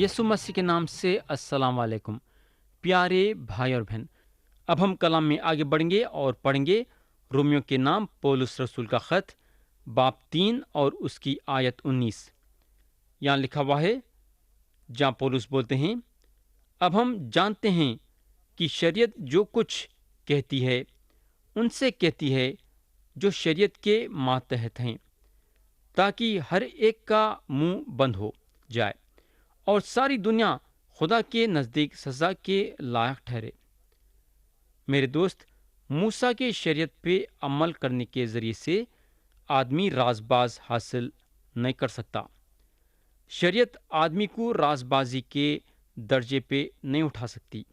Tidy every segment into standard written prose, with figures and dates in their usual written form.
यीशु मसीह के नाम से अस्सलाम वालेकुम। प्यारे भाई और बहन, अब हम कलाम में आगे बढ़ेंगे और पढ़ेंगे रोमियो के नाम पौलुस रसूल का खत बाब 3 और उसकी आयत 19। यहाँ लिखा हुआ है, जहाँ पौलुस बोलते हैं, अब हम जानते हैं कि शरीयत जो कुछ कहती है उनसे कहती है जो शरीयत के मातहत हैं, ताकि हर एक का मुंह बंद हो जाए और सारी दुनिया खुदा के नज़दीक सज़ा के लायक ठहरे। मेरे दोस्त, मूसा के शरीयत पे अमल करने के ज़रिए से आदमी राजबाज हासिल नहीं कर सकता। शरीयत आदमी को राजबाजी के दर्जे पे नहीं उठा सकती।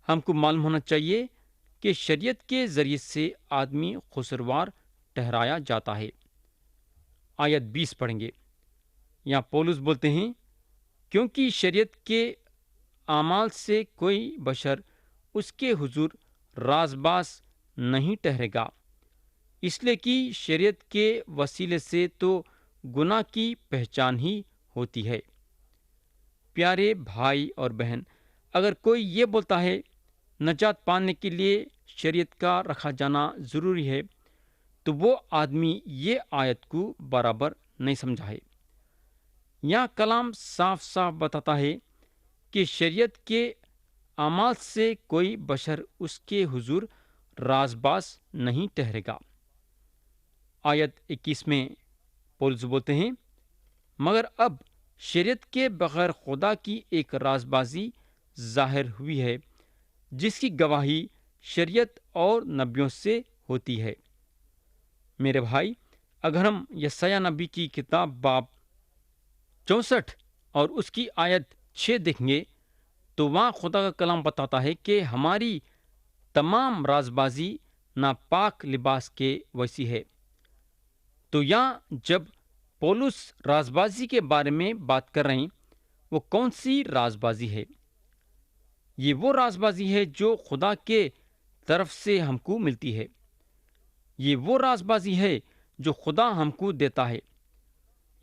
हमको मालूम होना चाहिए कि शरीयत के ज़रिए से आदमी खुसरवार ठहराया जाता है। आयत 20 पढ़ेंगे। यहाँ पौलुस बोलते हैं, क्योंकि शरीयत के आमाल से कोई बशर उसके हुजूर राजबाज नहीं ठहरेगा, इसलिए कि शरीयत के वसीले से तो गुनाह की पहचान ही होती है। प्यारे भाई और बहन, अगर कोई ये बोलता है नजात पाने के लिए शरीयत का रखा जाना ज़रूरी है, तो वो आदमी ये आयत को बराबर नहीं समझा है। यहाँ कलाम साफ साफ बताता है कि शरीयत के अमाल से कोई बशर उसके हुजूर राजबाज नहीं ठहरेगा। आयत 21 में पौलुस बोलते हैं, मगर अब शरीयत के बगैर खुदा की एक राजबाजी जाहिर हुई है, जिसकी गवाही शरीयत और नबियों से होती है। मेरे भाई, अगर हम यशायाह नबी की किताब बाब 64 और उसकी आयत 6 देखेंगे, तो वहाँ खुदा का कलाम बताता है कि हमारी तमाम राजबाजी नापाक लिबास के वैसी है। तो यहाँ जब पौलुस राजबाजी के बारे में बात कर रहे हैं, वो कौन सी राजबाजी है? ये वो राजबाजी है जो खुदा के तरफ से हमको मिलती है। ये वो राजबाजी है जो खुदा हमको देता है,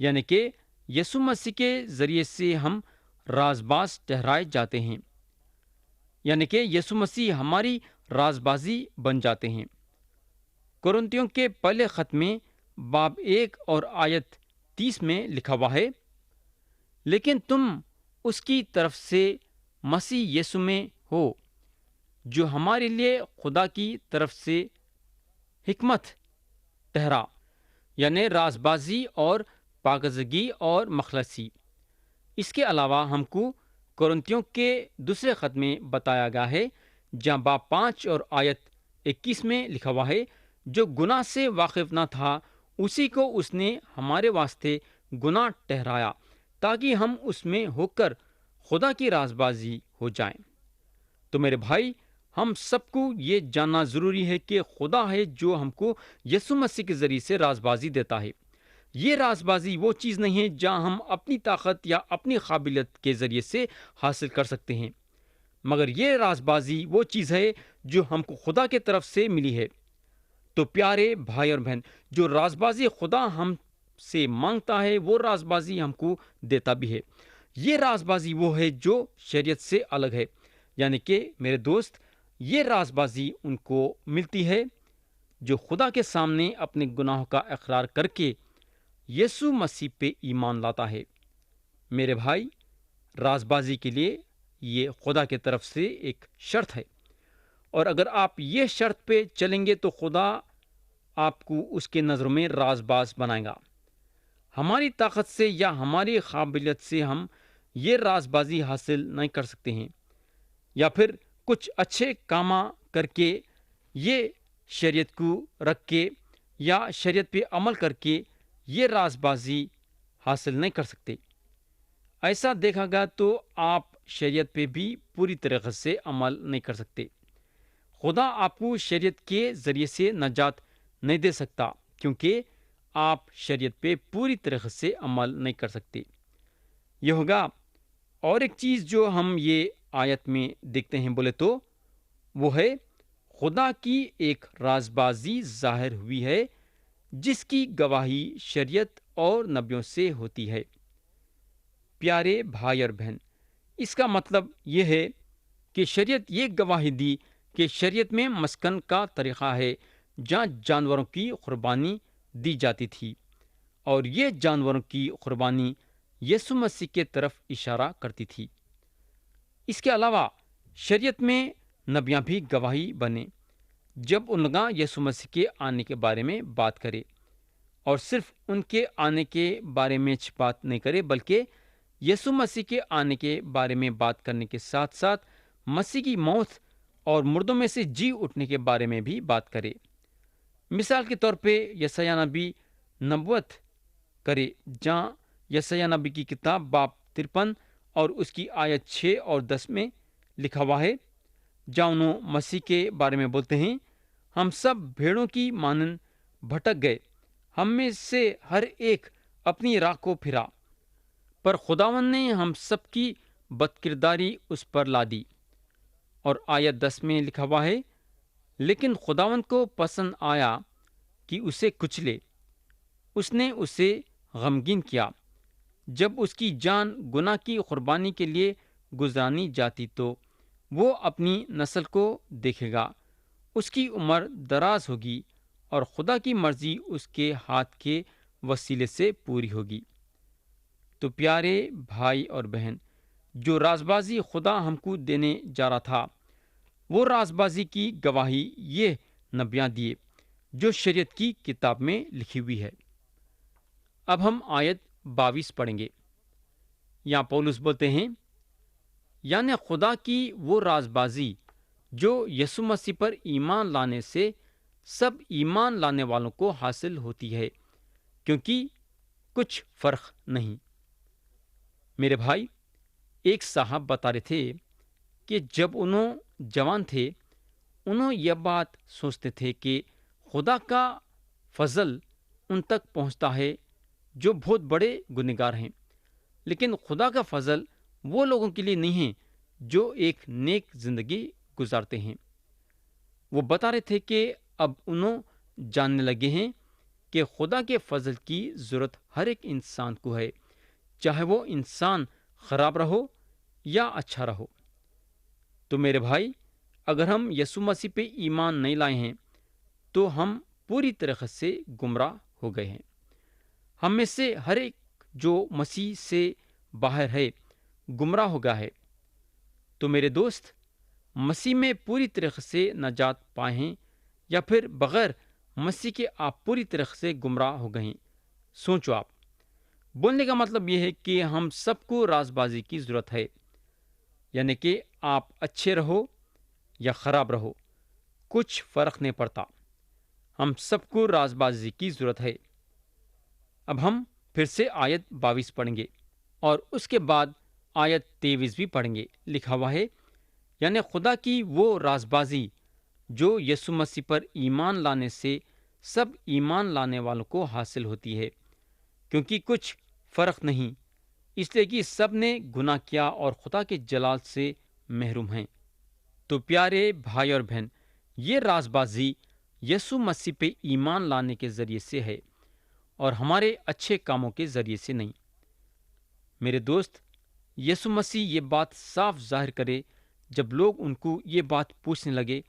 यानी कि यीशु मसीह के जरिए से हम राजबाज ठहराए जाते हैं, यानी कि यीशु मसीह हमारी राजबाजी बन जाते हैं। कुरिन्थियों के पहले खत में बाब 1 और आयत 30 में लिखा हुआ है, लेकिन तुम उसकी तरफ से मसीह यीशु में हो, जो हमारे लिए खुदा की तरफ से हिकमत ठहरा, यानी राजबाजी और पागजगी और मखलसी। इसके अलावा हमको कुरिन्थियों के दूसरे खत में बताया गया है, जहाँ बाब 5 और आयत 21 में लिखा हुआ है, जो गुनाह से वाकिफ न था उसी को उसने हमारे वास्ते गुनाह ठहराया, ताकि हम उसमें होकर खुदा की राजबाजी हो जाएं। तो मेरे भाई, हम सबको ये जानना जरूरी है कि खुदा है जो हमको यीशु मसीह के जरिए से राजबाजी देता है। ये राजबाजी वो चीज़ नहीं है जहां हम अपनी ताकत या अपनी काबिलियत के जरिए से हासिल कर सकते हैं, मगर ये राजबाजी वो चीज़ है जो हमको खुदा के तरफ से मिली है। तो प्यारे भाई और बहन, जो राजबाजी खुदा हमसे मांगता है वो राजबाजी हमको देता भी है। ये राजबाजी वो है जो शरीयत से अलग है, यानी कि मेरे दोस्त, ये राजबाजी उनको मिलती है जो खुदा के सामने अपने गुनाहों का इकरार करके यीशु मसीह पे ईमान लाता है। मेरे भाई, राजबाजी के लिए ये खुदा के तरफ से एक शर्त है, और अगर आप ये शर्त पे चलेंगे तो खुदा आपको उसके नज़रों में राजबाज बनाएगा। हमारी ताकत से या हमारी काबिलियत से हम ये राजबाजी हासिल नहीं कर सकते हैं, या फिर कुछ अच्छे कामा करके ये शरीयत को रख के या शरीयत पे अमल करके ये राजबाजी हासिल नहीं कर सकते। ऐसा देखा गया तो आप शरीयत पे भी पूरी तरीके से अमल नहीं कर सकते। खुदा आपको शरीयत के ज़रिए से नजात नहीं दे सकता, क्योंकि आप शरीयत पे पूरी तरीके से अमल नहीं कर सकते। यह होगा। और एक चीज़ जो हम ये आयत में देखते हैं बोले तो वो है, खुदा की एक राजबाजी जाहिर हुई है, जिसकी गवाही शरीयत और नबियों से होती है। پیارے بھائی اور بہن، اس کا مطلب یہ ہے کہ شریعت یہ گواہی دی کہ شریعت میں مسکن کا طریقہ ہے جہاں جانوروں کی قربانی دی جاتی تھی، اور یہ جانوروں کی قربانی یسوع مسیح کے طرف اشارہ کرتی تھی۔ اس کے علاوہ شریعت میں نبیاں بھی گواہی بنے جب ان لوگ یسوع مسیح کے آنے کے بارے میں بات کرے، اور صرف ان کے آنے کے بارے میں بات نہیں کرے، بلکہ یسوع مسیح کے آنے کے بارے میں بات کرنے کے ساتھ ساتھ مسیح کی موت اور مردوں میں سے جی اٹھنے کے بارے میں بھی بات کرے۔ مثال کے طور پہ یسایہ نبی نبوت کرے، جہاں یسایہ نبی کی کتاب باب 53 اور اس کی آیت 6 اور 10 میں لکھا ہوا ہے، جہاں انہوں مسیح کے بارے میں بولتے ہیں، ہم سب بھیڑوں کی مانند بھٹک گئے، ہم میں سے ہر ایک اپنی راہ کو پھرا، پر خداوند نے ہم سب کی بدکرداری اس پر لا دی۔ اور آیت 10 میں لکھا ہوا ہے، لیکن خداوند کو پسند آیا کہ اسے کچلے، اس نے اسے غمگین کیا۔ جب اس کی جان گناہ کی قربانی کے لیے گزرانی جاتی تو وہ اپنی نسل کو دیکھے گا، اس کی عمر دراز ہوگی اور خدا کی مرضی اس کے ہاتھ کے وسیلے سے پوری ہوگی۔ تو پیارے بھائی اور بہن، جو رازبازی خدا ہم کو دینے جا رہا تھا، وہ رازبازی کی گواہی یہ نبیاں دیے جو شریعت کی کتاب میں لکھی ہوئی ہے۔ اب ہم آیت 22 پڑھیں گے۔ یہاں پولس بولتے ہیں، یعنی خدا کی وہ رازبازی جو یسوع مسیح پر ایمان لانے سے سب ایمان لانے والوں کو حاصل ہوتی ہے، کیونکہ کچھ فرق نہیں۔ میرے بھائی، ایک صاحب بتا رہے تھے کہ جب انہوں جوان تھے، انہوں یہ بات سوچتے تھے کہ خدا کا فضل ان تک پہنچتا ہے جو بہت بڑے گنہگار ہیں، لیکن خدا کا فضل وہ لوگوں کے لیے نہیں ہے جو ایک نیک زندگی گزارتے ہیں۔ وہ بتا رہے تھے کہ اب انہوں جاننے لگے ہیں کہ خدا کے فضل کی ضرورت ہر ایک انسان کو ہے، چاہے وہ انسان خراب رہو یا اچھا رہو۔ تو میرے بھائی، اگر ہم یسوع مسیح پہ ایمان نہیں لائے ہیں تو ہم پوری طرح سے گمراہ ہو گئے ہیں۔ ہم میں سے ہر ایک جو مسیح سے باہر ہے گمراہ ہو گیا ہے۔ تو میرے دوست، مسیح میں پوری طرح سے نجات پائے ہیں یا پھر بغیر مسیح کے آپ پوری طرح سے گمراہ ہو گئے ہیں؟ سوچو آپ۔ بولنے کا مطلب یہ ہے کہ ہم سب کو رازبازی کی ضرورت ہے، یعنی کہ آپ اچھے رہو یا خراب رہو، کچھ فرق نہیں پڑتا، ہم سب کو رازبازی کی ضرورت ہے۔ اب ہم پھر سے آیت 22 پڑھیں گے اور اس کے بعد آیت 23 بھی پڑھیں گے۔ لکھا ہوا ہے، یعنی خدا کی وہ رازبازی جو یسوع مسیح پر ایمان لانے سے سب ایمان لانے والوں کو حاصل ہوتی ہے، کیونکہ کچھ فرق نہیں، اس لیے کہ سب نے گناہ کیا اور خدا کے جلال سے محروم ہیں۔ تو پیارے بھائی اور بہن، یہ رازبازی یسوع مسیح پہ ایمان لانے کے ذریعے سے ہے اور ہمارے اچھے کاموں کے ذریعے سے نہیں۔ میرے دوست، یسوع مسیح یہ بات صاف ظاہر کرے جب لوگ ان کو یہ بات پوچھنے لگے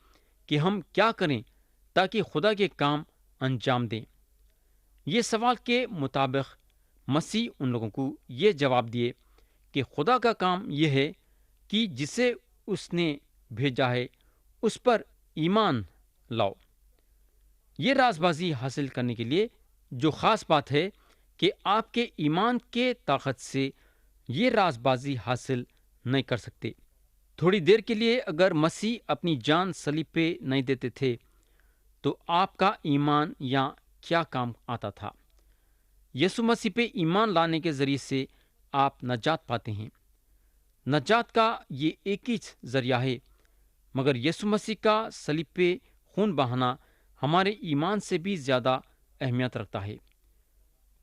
کہ ہم کیا کریں تاکہ خدا کے کام انجام دیں۔ یہ سوال کے مطابق مسیح ان لوگوں کو یہ جواب دیے کہ خدا کا کام یہ ہے کہ جسے اس نے بھیجا ہے اس پر ایمان لاؤ۔ یہ رازبازی حاصل کرنے کے لیے جو خاص بات ہے کہ آپ کے ایمان کے طاقت سے یہ رازبازی حاصل نہیں کر سکتے۔ تھوڑی دیر کے لیے اگر مسیح اپنی جان صلیب پہ نہیں دیتے تھے تو آپ کا ایمان یا کیا کام آتا تھا؟ یسوع مسیح پہ ایمان لانے کے ذریعے سے آپ نجات پاتے ہیں۔ نجات کا یہ ایک ہی ذریعہ ہے، مگر یسوع مسیح کا صلیب پہ خون بہانا ہمارے ایمان سے بھی زیادہ اہمیت رکھتا ہے۔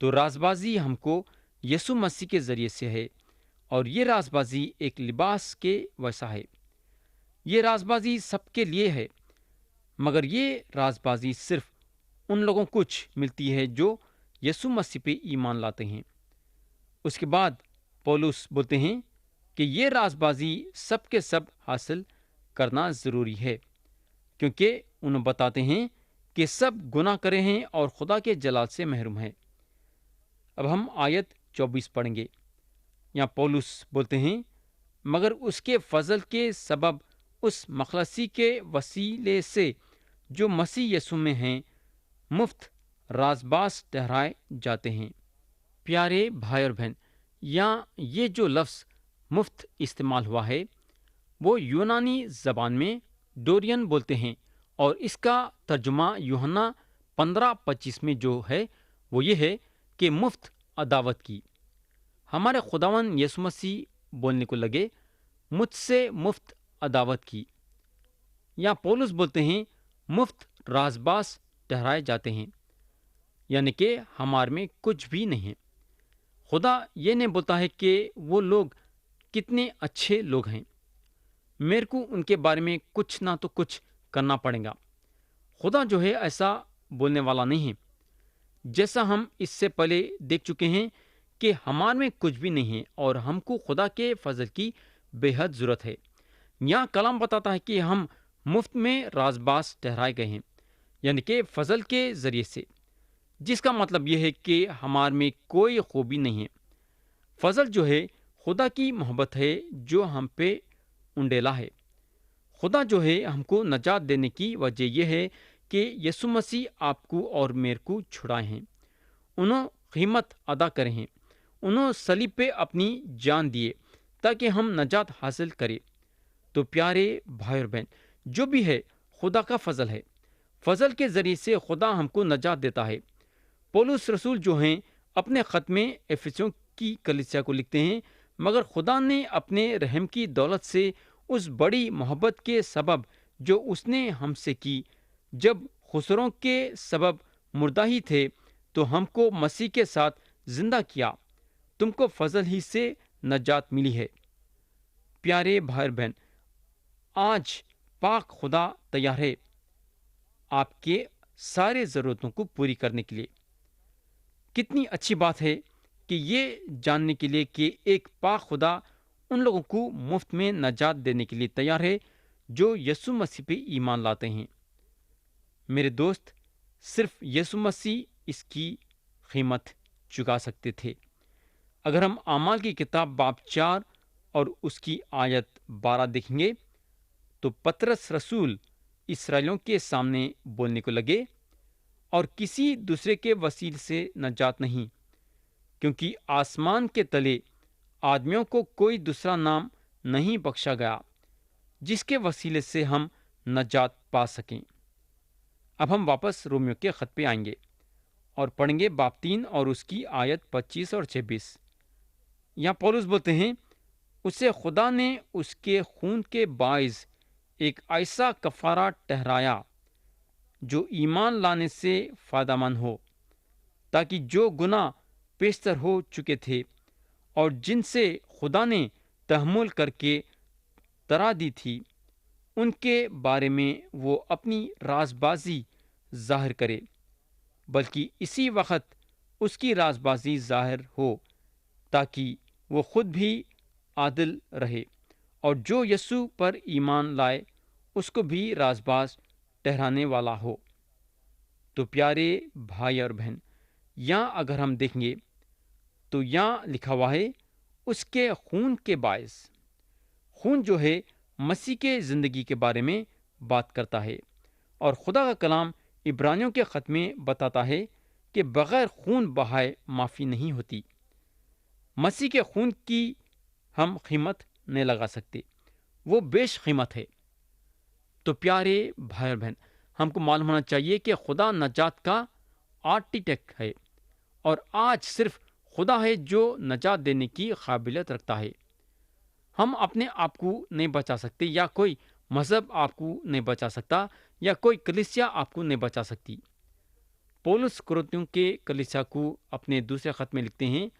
تو رازبازی ہم کو یسوع مسیح کے ذریعے سے ہے، اور یہ رازبازی ایک لباس کے ویسا ہے۔ یہ رازبازی سب کے لیے ہے، مگر یہ رازبازی صرف ان لوگوں کو ملتی ہے جو یسوع مسیح پہ ایمان لاتے ہیں۔ اس کے بعد पौलुस बोलते हैं कि ये राजबाजी सब के सब हासिल करना ज़रूरी है, क्योंकि उन्हें बताते हैं कि सब गुनाह करे हैं और खुदा के जलाल से महरूम हैं। अब हम आयत 24 पढ़ेंगे। यहाँ पौलुस बोलते हैं, मगर उसके फजल के सबब उस मखलसी के वसीले से जो मसीह यीशु में हैं मुफ्त राजबाज ठहराए जाते हैं। प्यारे भाई और बहन, यहाँ ये जो लफ्ज़ मुफ्त इस्तेमाल हुआ है वो यूनानी ज़बान में डोरियन बोलते हैं, और इसका तर्जुमा यूहन्ना 15:25 में जो है वो ये है कि मुफ्त अदावत की। हमारे खुदावन यीशु मसीह बोलने को लगे, मुझसे मुफ्त अदावत की। या पौलुस बोलते हैं मुफ्त राजबाज ठहराए जाते हैं, यानी कि हमारे में कुछ भी नहीं है। खुदा ये नहीं बोलता है कि वो लोग कितने अच्छे लोग हैं, मेरे को उनके बारे में कुछ ना तो कुछ करना पड़ेगा। खुदा जो है ऐसा बोलने वाला नहीं है। जैसा हम इससे पहले देख चुके हैं कि हमारे में कुछ भी नहीं है और हमको खुदा के फजल की बेहद ज़रूरत है। यहाँ कलाम बताता है कि हम मुफ्त में राजबाज ठहराए गए हैं, यानी कि फजल के ज़रिए से, जिसका मतलब यह है कि हमारे में कोई खूबी नहीं है। फजल जो है खुदा की मोहब्बत है जो हम पे उंडेला है। खुदा जो है हमको नजात देने की वजह यह है कि यीशु मसीह आपको और मेरे को छुड़ाए हैं। उन्होंने कीमत अदा करे हैं, उन्होंने सलीब पे अपनी जान दिए ताकि हम नजात हासिल करें। तो प्यारे भाई और बहन, जो भी है खुदा का फजल है। फजल के जरिए से खुदा हमको नजात देता है। पौलुस रसूल जो हैं अपने ख़त में एफिसियों की कलीसिया को लिखते हैं, मगर खुदा ने अपने रहम की दौलत से उस बड़ी मोहब्बत के सबब जो उसने हमसे की, जब खुसरों के सबब मुर्दा ही थे तो हमको मसीह के साथ जिंदा किया। तुमको फजल ही से नजात मिली है। प्यारे भाई बहन, आज पाक खुदा तैयार है आपके सारे ज़रूरतों को पूरी करने के लिए। कितनी अच्छी बात है कि ये जानने के लिए कि एक पाक खुदा उन लोगों को मुफ्त में नजात देने के लिए तैयार है जो यीशु मसीह पे ईमान लाते हैं। मेरे दोस्त, सिर्फ यीशु मसीह इसकी कीमत चुका सकते थे। अगर हम आमाल की किताब बाब 4 और उसकी आयत 12 देखेंगे तो पतरस रसूल इसराइलियों के सामने बोलने को लगे, और किसी दूसरे के वसीले से नजात नहीं, क्योंकि आसमान के तले आदमियों को कोई दूसरा नाम नहीं बख्शा गया जिसके वसीले से हम नजात पा सकें। अब हम वापस रोमियो के खत पे आएंगे और पढ़ेंगे बाब 3 और उसकी आयत 25 और 26। यहाँ पौलुस बोलते हैं, उसे खुदा ने उसके खून के बाइस एक ऐसा कफारा ठहराया जो ईमान लाने से फायदामंद हो, ताकि जो गुनाह पेशतर हो चुके थे और जिनसे खुदा ने तहम्मुल करके तरा दी थी, उनके बारे में वो अपनी राजबाजी जाहिर करे, बल्कि इसी वक्त उसकी राजबाजी जाहिर हो ताकि वो खुद भी आदिल रहे और जो यीशु पर ईमान लाए उसको भी राजबाज ठहराने वाला हो। तो प्यारे भाई और बहन, यहाँ अगर हम देखेंगे तो यहाँ लिखा हुआ है उसके खून के बायस। खून जो है मसीह के ज़िंदगी के बारे में बात करता है, और खुदा का कलाम इब्रानियों के ख़त में बताता है कि बग़ैर खून बहाए माफ़ी नहीं होती। मसीह के खून की हम कीमत नहीं लगा सकते, वो बेश कीमत है। तो प्यारे भाई और बहन, हमको मालूम होना चाहिए कि खुदा नजात का आर्किटेक्ट है, और आज सिर्फ खुदा है जो नजात देने की काबिलियत रखता है। हम अपने आप को नहीं बचा सकते, या कोई मज़हब आपको नहीं बचा सकता, या कोई कलीसिया आपको नहीं बचा सकती। पौलुस कुरिन्थियों के कलीसिया को अपने दूसरे खत में लिखते हैं,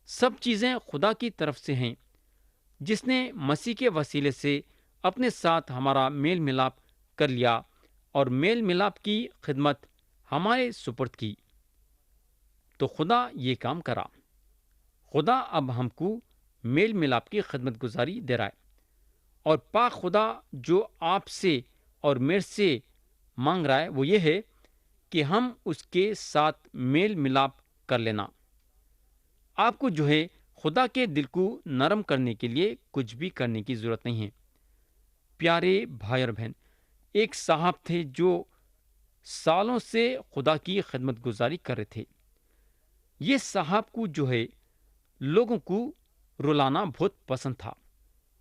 सब चीज़ें खुदा की तरफ से हैं जिसने मसीह के वसीले से अपने साथ हमारा मेल मिलाप कर लिया और मेल मिलाप की खिदमत हमारे सुपुर्द की। तो खुदा ये काम करा। खुदा अब हमको میل ملاپ کی خدمت گزاری دے رہا ہے، اور پاک خدا جو آپ سے اور میرے سے مانگ رہا ہے وہ یہ ہے کہ ہم اس کے ساتھ میل ملاپ کر لینا۔ آپ کو جو ہے خدا کے دل کو نرم کرنے کے لیے کچھ بھی کرنے کی ضرورت نہیں ہے۔ پیارے بھائی اور بہن، ایک صاحب تھے جو سالوں سے خدا کی خدمت گزاری کر رہے تھے۔ یہ صاحب کو جو ہے لوگوں کو رلانا بہت پسند تھا،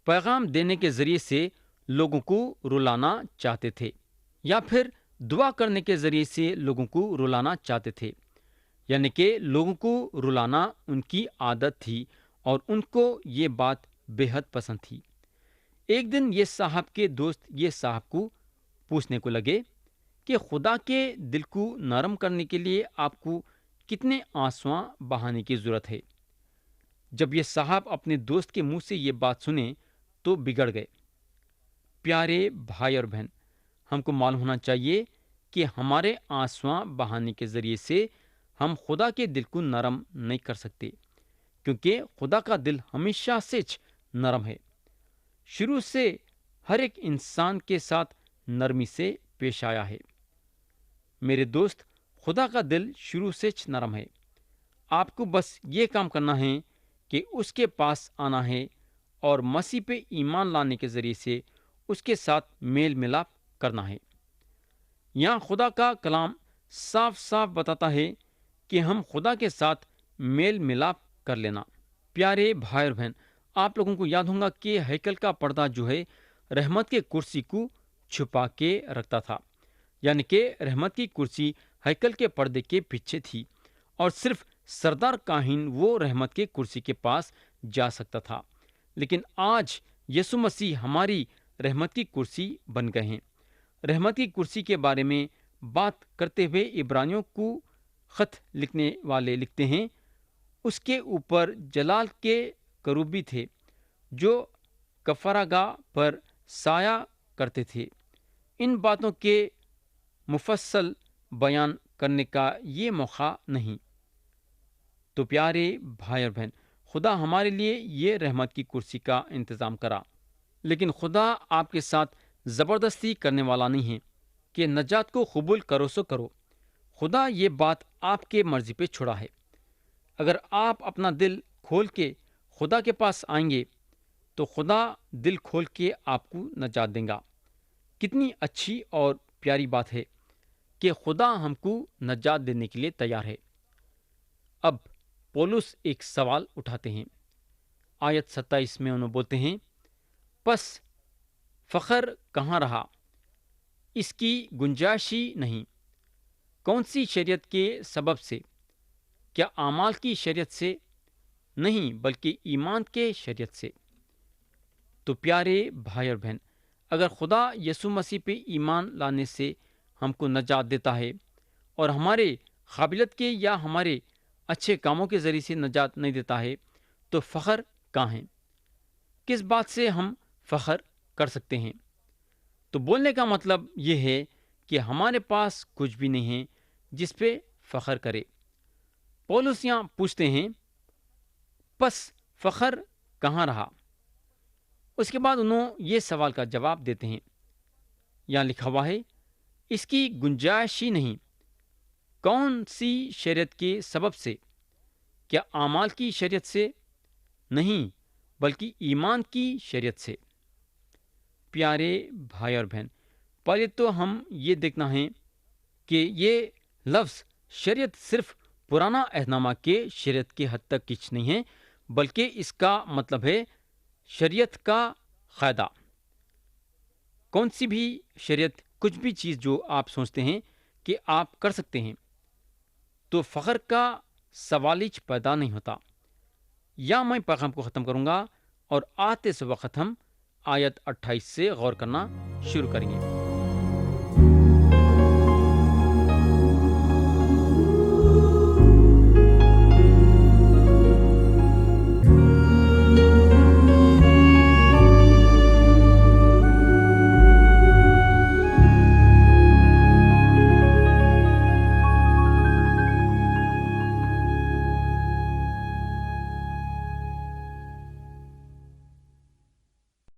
پیغام دینے کے ذریعے سے لوگوں کو رلانا چاہتے تھے، یا پھر دعا کرنے کے ذریعے سے لوگوں کو رلانا چاہتے تھے، یعنی کہ لوگوں کو رلانا ان کی عادت تھی اور ان کو یہ بات بے حد پسند تھی۔ ایک دن یہ صاحب کے دوست یہ صاحب کو پوچھنے کو لگے کہ خدا کے دل کو نرم کرنے کے لیے آپ کو کتنے آنسواں بہانے کی ضرورت ہے۔ جب یہ صاحب اپنے دوست کے منہ سے یہ بات سنے تو بگڑ گئے۔ پیارے بھائی اور بہن، ہم کو معلوم ہونا چاہیے کہ ہمارے آنسواں بہانے کے ذریعے سے ہم خدا کے دل کو نرم نہیں کر سکتے، کیونکہ خدا کا دل ہمیشہ سے نرم ہے۔ شروع سے ہر ایک انسان کے ساتھ نرمی سے پیش آیا ہے۔ میرے دوست، خدا کا دل شروع سے نرم ہے۔ آپ کو بس یہ کام کرنا ہے کہ اس کے پاس آنا ہے اور مسیح پہ ایمان لانے کے ذریعے سے اس کے ساتھ میل ملاپ کرنا ہے۔ یہاں خدا کا کلام صاف صاف بتاتا ہے کہ ہم خدا کے ساتھ میل ملاپ کر لینا۔ پیارے بھائی اور بہن، آپ لوگوں کو یاد ہوگا کہ ہیکل کا پردہ جو ہے رحمت کے کرسی کو چھپا کے رکھتا تھا، یعنی کہ رحمت کی کرسی ہیکل کے پردے کے پیچھے تھی، اور صرف سردار کاہن وہ رحمت کے کرسی کے پاس جا سکتا تھا۔ لیکن آج یسوع مسیح ہماری رحمت کی کرسی بن گئے ہیں۔ رحمت کی کرسی کے بارے میں بات کرتے ہوئے عبرانیوں کو خط لکھنے والے لکھتے ہیں، اس کے اوپر جلال کے کروبی تھے جو کفارہ گاہ پر سایہ کرتے تھے۔ ان باتوں کے مفصل بیان کرنے کا یہ موقع نہیں۔ تو پیارے بھائی اور بہن، خدا ہمارے لیے یہ رحمت کی کرسی کا انتظام کرا، لیکن خدا آپ کے ساتھ زبردستی کرنے والا نہیں ہے کہ نجات کو قبول کرو سو کرو۔ خدا یہ بات آپ کے مرضی پہ چھوڑا ہے۔ اگر آپ اپنا دل کھول کے خدا کے پاس آئیں گے تو خدا دل کھول کے آپ کو نجات دے گا۔ کتنی اچھی اور پیاری بات ہے کہ خدا ہم کو نجات دینے کے لیے تیار ہے۔ اب پولس ایک سوال اٹھاتے ہیں۔ آیت 27 میں انہوں بولتے ہیں، پس فخر کہاں رہا؟ اس کی گنجائش ہی نہیں۔ کون سی شریعت کے سبب سے؟ کیا اعمال کی شریعت سے؟ نہیں، بلکہ ایمان کے شریعت سے۔ تو پیارے بھائی اور بہن، اگر خدا یسوع مسیح پہ ایمان لانے سے ہم کو نجات دیتا ہے اور ہمارے قابلیت کے یا ہمارے اچھے کاموں کے ذریعے سے نجات نہیں دیتا ہے تو فخر کہاں ہے؟ کس بات سے ہم فخر کر سکتے ہیں؟ تو بولنے کا مطلب یہ ہے کہ ہمارے پاس کچھ بھی نہیں ہے جس پہ فخر کرے۔ پولس یہاں پوچھتے ہیں، پس فخر کہاں رہا؟ اس کے بعد انہوں یہ سوال کا جواب دیتے ہیں۔ یہاں لکھا ہوا ہے، اس کی گنجائش ہی نہیں۔ کون سی شریعت کے سبب سے؟ کیا اعمال کی شریعت سے؟ نہیں، بلکہ ایمان کی شریعت سے۔ پیارے بھائی اور بہن، پہلے تو ہم یہ دیکھنا ہے کہ یہ لفظ شریعت صرف پرانا عہد نامہ کے شریعت کے حد تک کچھ نہیں ہے، بلکہ اس کا مطلب ہے شریعت کا قاعدہ۔ کون سی بھی شریعت، کچھ بھی چیز جو آپ سوچتے ہیں کہ آپ کر سکتے ہیں تو فخر کا سوال ہی پیدا نہیں ہوتا۔ یا میں پیغام کو ختم کروں گا اور آتے سے وقت ہم آیت 28 سے غور کرنا شروع کریں گے۔